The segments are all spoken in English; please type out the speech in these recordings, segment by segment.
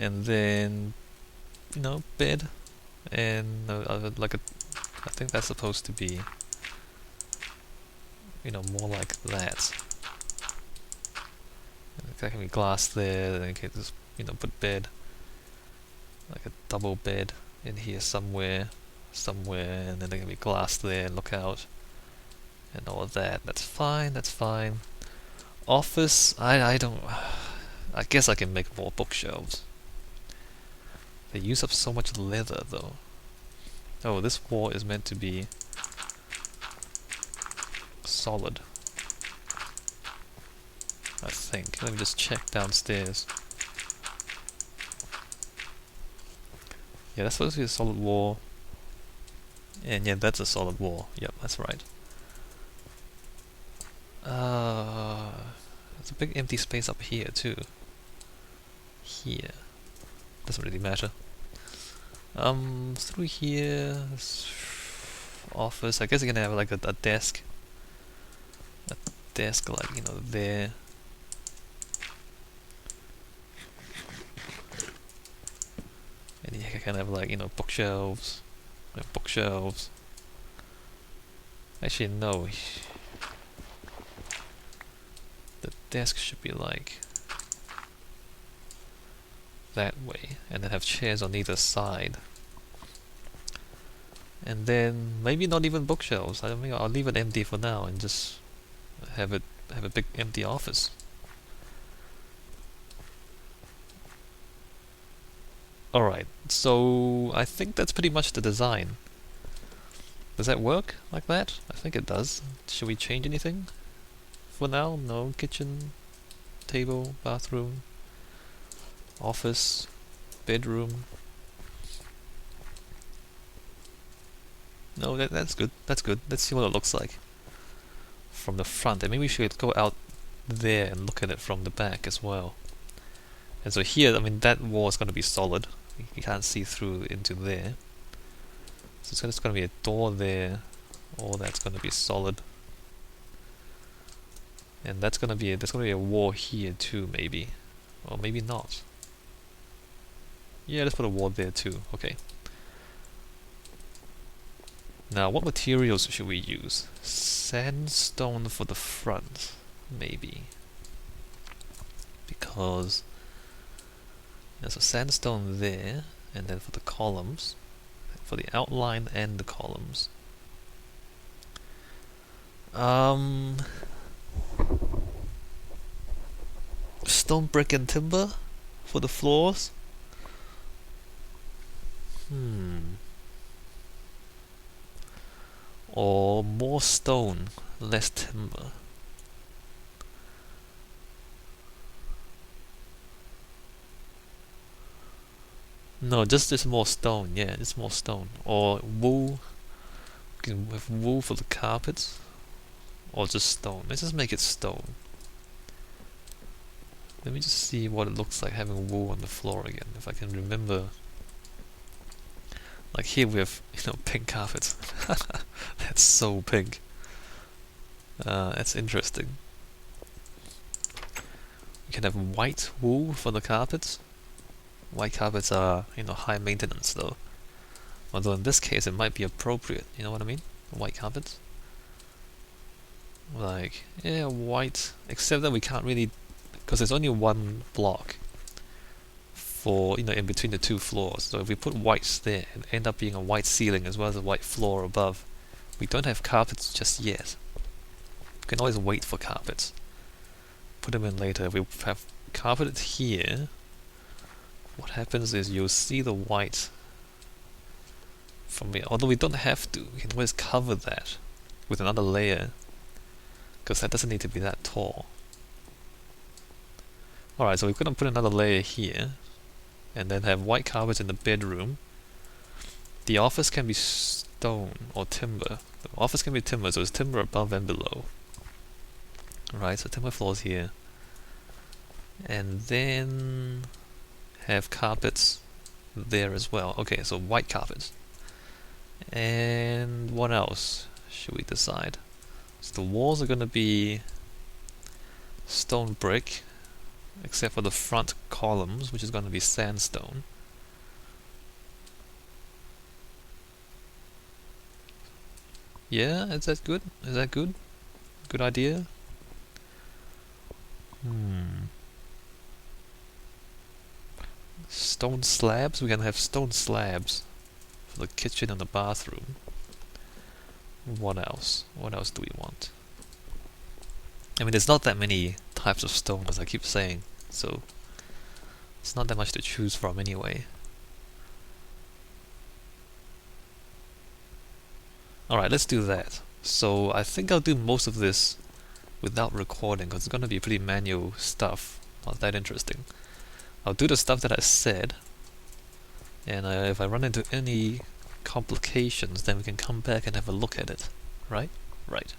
and then bed, and like a. I think that's supposed to be more like that. There can be glass there, then you can just put bed, like a double bed in here somewhere, and then there can be glass there and look out and all of that. That's fine, that's fine. Office, I don't. I guess I can make more bookshelves. They use up so much leather though. Oh, this wall is meant to be solid, I think. Let me just check downstairs. Yeah, that's supposed to be a solid wall. And yeah, that's a solid wall. Yep, that's right. There's a big empty space up here too. Here. Doesn't really matter. Through here, office. I guess you're gonna have like a desk. A desk like, there. And you can have like, bookshelves. Bookshelves. Actually, no. The desk should be like that way, and then have chairs on either side. And then maybe not even bookshelves. I don't think I'll leave it empty for now and just have a big empty office. Alright, so I think that's pretty much the design. Does that work like that? I think it does. Should we change anything? For now, no. Kitchen, table, bathroom, office, bedroom. No, that's good. That's good. Let's see what it looks like from the front. And maybe we should go out there and look at it from the back as well. And so here, I mean, that wall is going to be solid. You can't see through into there. So it's just going to be a door there. All that's going to be solid. And that's going to be there's going to be a wall here too, maybe, or maybe not. Yeah, let's put a wall there too. Okay. Now, what materials should we use? Sandstone for the front, maybe, because there's a sandstone there, and then for the columns, for the outline and the columns. Stone, brick, and timber for the floors. Or more stone, less timber. No, just more stone. Yeah, just more stone. Or wool. We can have wool for the carpets, or just stone. Let's just make it stone. Let me just see what it looks like having wool on the floor again, if I can remember. Like here we have, pink carpets. That's so pink. That's interesting. We can have white wool for the carpets. White carpets are, high maintenance though. Although in this case it might be appropriate, you know what I mean? White carpets. Like, yeah, white, except that we can't really, because there's only one block for, in between the two floors. So if we put whites there, it end up being a white ceiling as well as a white floor above. We don't have carpets just yet. We can always wait for carpets. Put them in later. If we have carpeted here, what happens is you'll see the white from here. Although we don't have to, we can always cover that with another layer, because that doesn't need to be that tall. Alright, so we're going to put another layer here, and then have white carpets in the bedroom. The office can be stone or timber. The office can be timber, so it's timber above and below. Alright, so timber floors here. And then have carpets there as well. Okay, so white carpets. And what else should we decide? So the walls are going to be stone brick, except for the front columns, which is going to be sandstone. Yeah, is that good? Is that good? Good idea? Stone slabs? We're gonna have stone slabs for the kitchen and the bathroom. What else? What else do we want? I mean, there's not that many types of stone, as I keep saying, so it's not that much to choose from anyway. Alright, let's do that. So I think I'll do most of this without recording, because it's going to be pretty manual stuff, not that interesting. I'll do the stuff that I said, and if I run into any complications, then we can come back and have a look at it. Right? Right.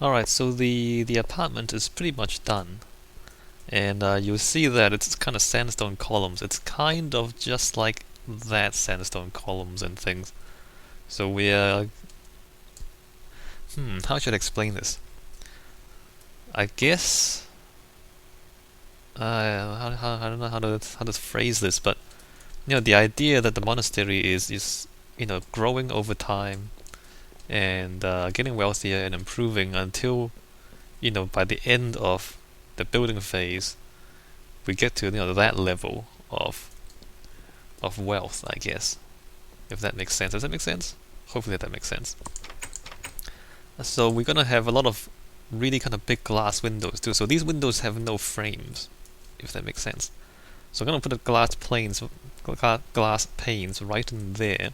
Alright, so the apartment is pretty much done. And you'll see that it's kind of sandstone columns. It's kind of just like that, sandstone columns and things. So we're... how should I explain this? I guess... I don't know how to phrase this, but you know, the idea that the monastery is growing over time and getting wealthier and improving until by the end of the building phase we get to that level of wealth, I guess, if that makes sense. Does that make sense? Hopefully that makes sense. So we're gonna have a lot of really kind of big glass windows too. So these windows have no frames, if that makes sense. So I'm gonna put the glass panes right in there.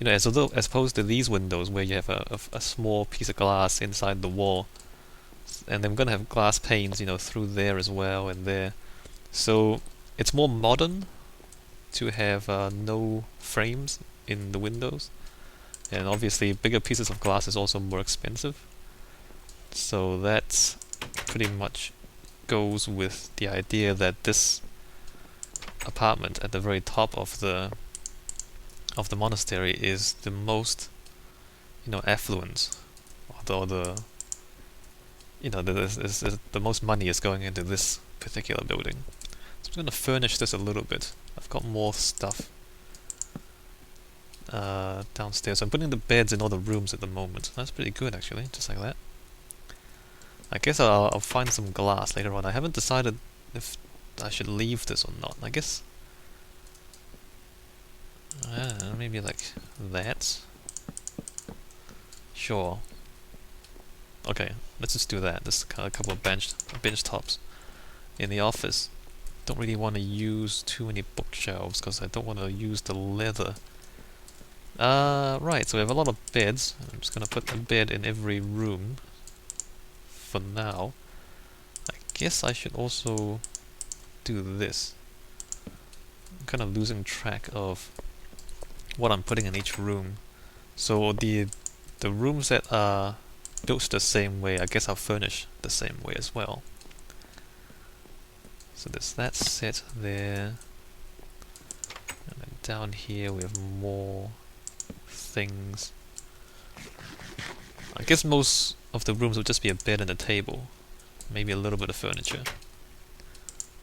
As opposed to these windows where you have a small piece of glass inside the wall, and then we're gonna have glass panes, through there as well and there. So it's more modern to have no frames in the windows, and obviously bigger pieces of glass is also more expensive. So that's pretty much goes with the idea that this apartment at the very top of the monastery is the most affluent, or the most money is going into this particular building. So I'm going to furnish this a little bit. I've got more stuff downstairs. So I'm putting the beds in all the rooms at the moment. That's pretty good actually, just like that. I guess I'll find some glass later on. I haven't decided if I should leave this or not. I guess maybe like that. Sure. Okay, let's just do that. Just a couple of bench tops in the office. Don't really want to use too many bookshelves because I don't want to use the leather. Right, so we have a lot of beds. I'm just gonna put a bed in every room for now. I guess I should also do this. I'm kind of losing track of what I'm putting in each room. So the rooms that are built the same way, I guess I'll furnish the same way as well. So there's that set there, and then down here we have more things. I guess most of the rooms will just be a bed and a table, maybe a little bit of furniture.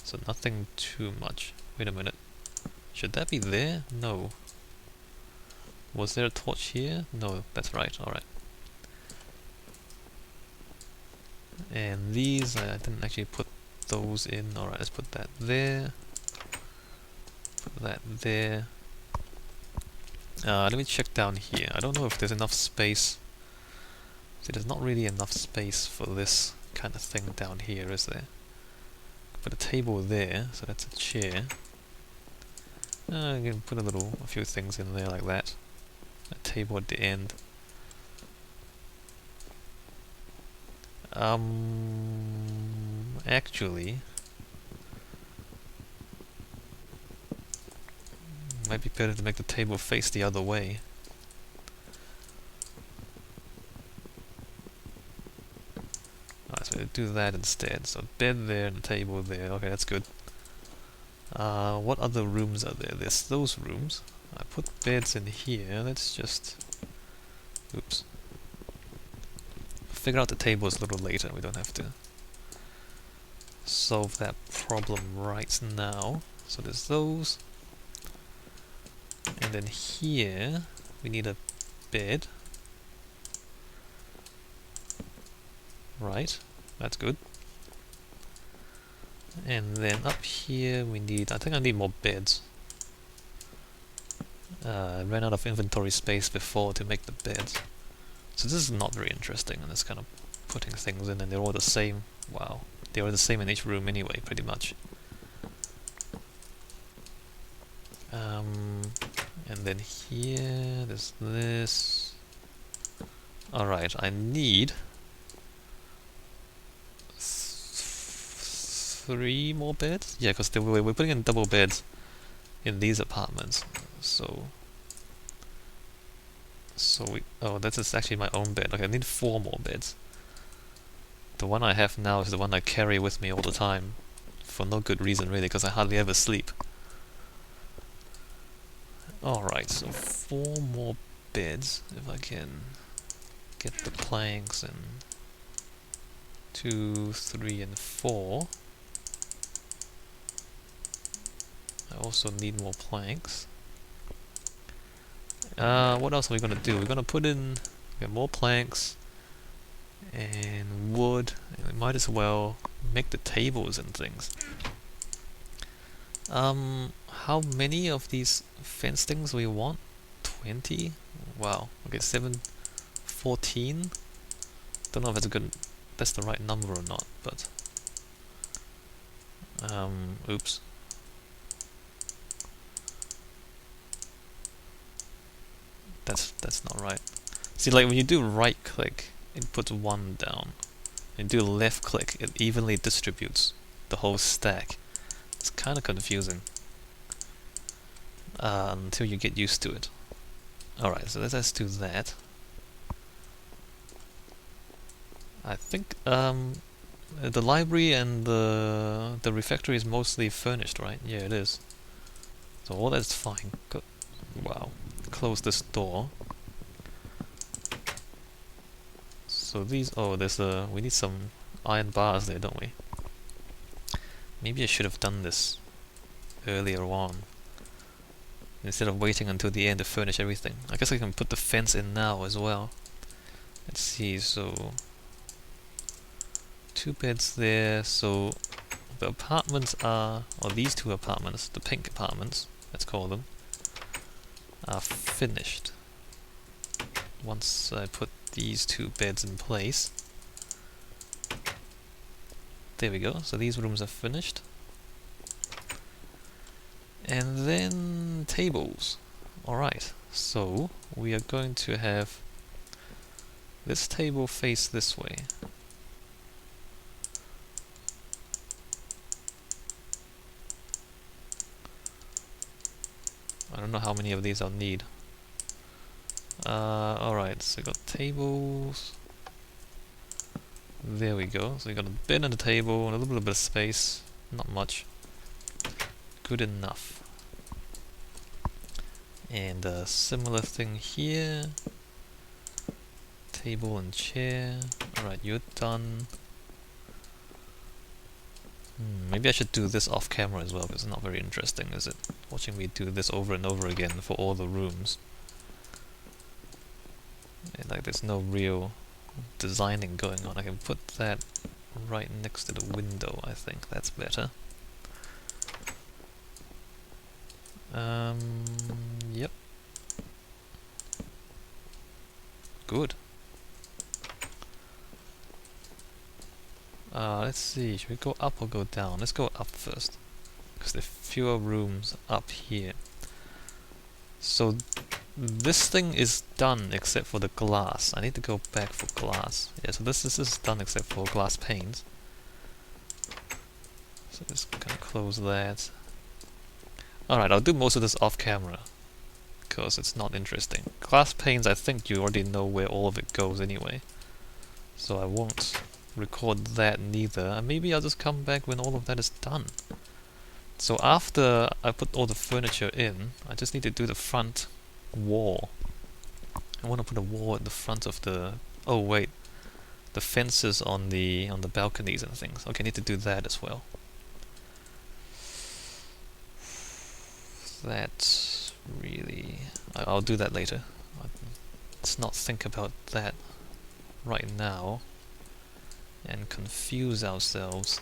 So nothing too much. Wait a minute. Should that be there? No. Was there a torch here? No, that's right, alright. And these, I didn't actually put those in. Alright, let's put that there. Put that there. Let me check down here. I don't know if there's enough space. See, there's not really enough space for this kind of thing down here, is there? Put a table there, so that's a chair. I can put a few things in there like that. A table at the end. Actually, might be better to make the table face the other way. Alright, so we'll do that instead. So bed there and a table there. Okay, that's good. What other rooms are there? There's those rooms. I put beds in here. Let's just... Oops. Figure out the tables a little later. We don't have to solve that problem right now. So there's those. And then here we need a bed. Right, that's good. And then up here we need, I think I need more beds. I ran out of inventory space before to make the beds. So this is not very interesting, and it's kind of putting things in and they're all the same. Wow, they are the same in each room anyway, pretty much. And then here, there's this. Alright, I need 3 more beds? Yeah, because we're putting in double beds in these apartments. So this is actually my own bed. Okay, I need 4 more beds. The one I have now is the one I carry with me all the time. For no good reason really, because I hardly ever sleep. Alright, so 4 more beds, if I can get the planks in. 2, 3 and 4. I also need more planks. What else are we gonna do? We're gonna put in more planks and wood, and we might as well make the tables and things. How many of these fence things we want? 20? Wow. Okay, 14. Don't know if that's the right number or not, but oops. That's not right. See, like when you do right click, it puts 1 down. And do left click, it evenly distributes the whole stack. It's kind of confusing until you get used to it. Alright, so let's do that. I think the library and the refectory is mostly furnished, right? Yeah, it is. So all that's fine. Good. Wow. Close this door. So these, we need some iron bars there, don't we? Maybe I should have done this earlier on, instead of waiting until the end to furnish everything. I guess I can put the fence in now as well. Let's see, so 2 beds there, so the apartments are, or these 2 apartments, the pink apartments, let's call them, are finished. Once I put these 2 beds in place. There we go, so these rooms are finished. And then tables. Alright, so we are going to have this table face this way. I don't know how many of these I'll need. Alright, so we got tables. There we go. So we got a bed and a table and a little bit of space. Not much. Good enough. And a similar thing here. Table and chair. Alright, you're done. Maybe I should do this off camera as well, because it's not very interesting, is it? Watching me do this over and over again for all the rooms. And like there's no real designing going on. I can put that right next to the window, I think. That's better. Yep. Good. Let's see, should we go up or go down? Let's go up first, because there are fewer rooms up here. So this thing is done except for the glass. I need to go back for glass. Yeah, so this is done except for glass panes. So just gonna close that. Alright, I'll do most of this off camera, because it's not interesting. Glass panes, I think you already know where all of it goes anyway. So I won't record that neither. And maybe I'll just come back when all of that is done. So after I put all the furniture in, I just need to do the front wall. I want to put a wall at the front of the... Oh wait, the fences on the balconies and things. Okay, I need to do that as well. That's really... I'll do that later. Let's not think about that right now and confuse ourselves.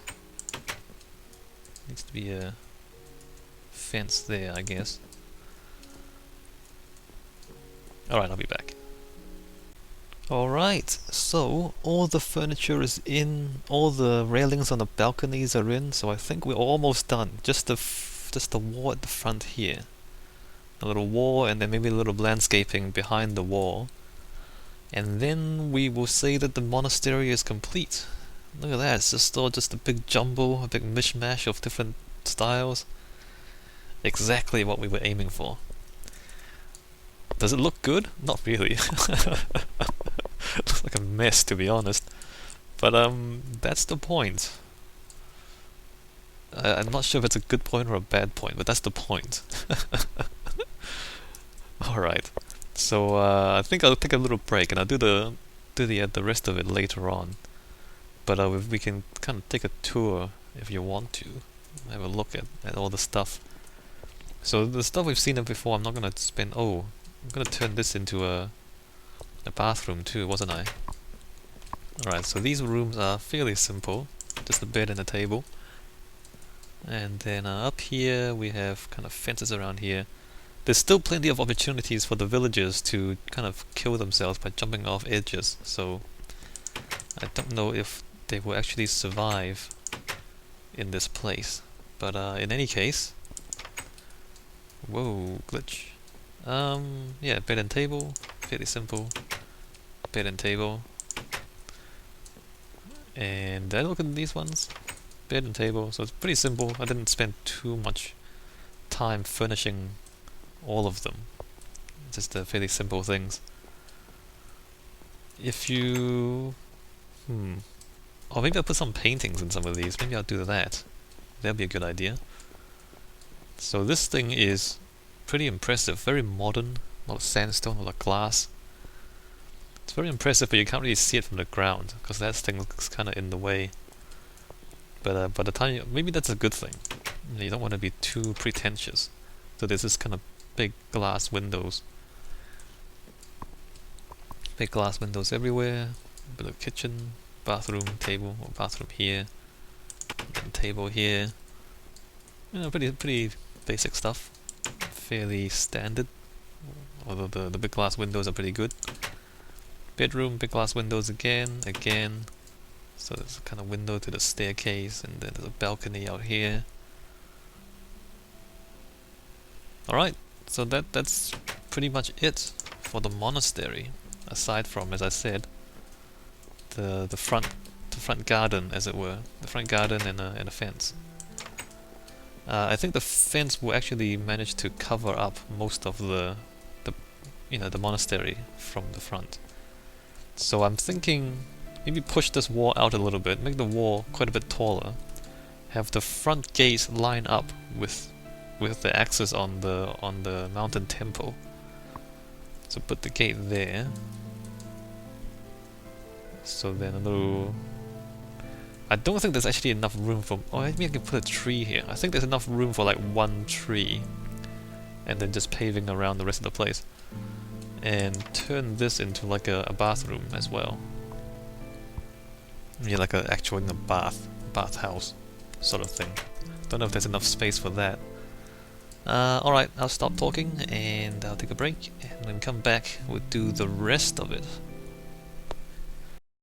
Needs to be a fence there, I guess. Alright, I'll be back. Alright, so all the furniture is in, all the railings on the balconies are in, so I think we're almost done. Just the wall at the front here. A little wall and then maybe a little landscaping behind the wall. And then we will say that the monastery is complete. Look at that, it's just all just a big jumble, a big mishmash of different styles. Exactly what we were aiming for. Does it look good? Not really. Looks like a mess, to be honest. But that's the point. I'm not sure if it's a good point or a bad point, but that's the point. Alright, so I think I'll take a little break and I'll do the rest of it later on. But we can kind of take a tour if you want to. Have a look at all the stuff. So the stuff we've seen before, I'm not going to spend... Oh, I'm going to turn this into a bathroom too, wasn't I? Alright, so these rooms are fairly simple. Just a bed and a table. And then up here we have kind of fences around here. There's still plenty of opportunities for the villagers to kind of kill themselves by jumping off edges, so I don't know if they will actually survive in this place. But in any case... Whoa, glitch. Yeah, bed and table, fairly simple. Bed and table. And did I look at these ones? Bed and table, so it's pretty simple. I didn't spend too much time furnishing all of them. Just fairly simple things. If you... Or maybe I'll put some paintings in some of these. Maybe I'll do that. That'd be a good idea. So this thing is pretty impressive. Very modern. A lot of sandstone, a lot of glass. It's very impressive, but you can't really see it from the ground because that thing looks kind of in the way. But by the time maybe that's a good thing. You don't want to be too pretentious. So there's this kind of big glass windows. Big glass windows everywhere. A bit of kitchen, bathroom, table, or bathroom here, and table here. You know, pretty basic stuff. Fairly standard. Although the big glass windows are pretty good. Bedroom, big glass windows again. So there's a kind of window to the staircase, and then there's a balcony out here. Alright, so that's pretty much it for the monastery. Aside from, as I said, the front garden, as it were, the front garden and a fence. I think the fence will actually manage to cover up most of the monastery from the front. So I'm thinking maybe push this wall out a little bit, make the wall quite a bit taller, have the front gates line up with the axis on the mountain temple. So put the gate there. So then a little... I don't think there's actually enough room for... Oh, maybe I can put a tree here. I think there's enough room for like one tree. And then just paving around the rest of the place. And turn this into like a bathroom as well. Yeah, like an actual bathhouse sort of thing. Don't know if there's enough space for that. Alright, I'll stop talking and I'll take a break. And when we come back, we'll do the rest of it.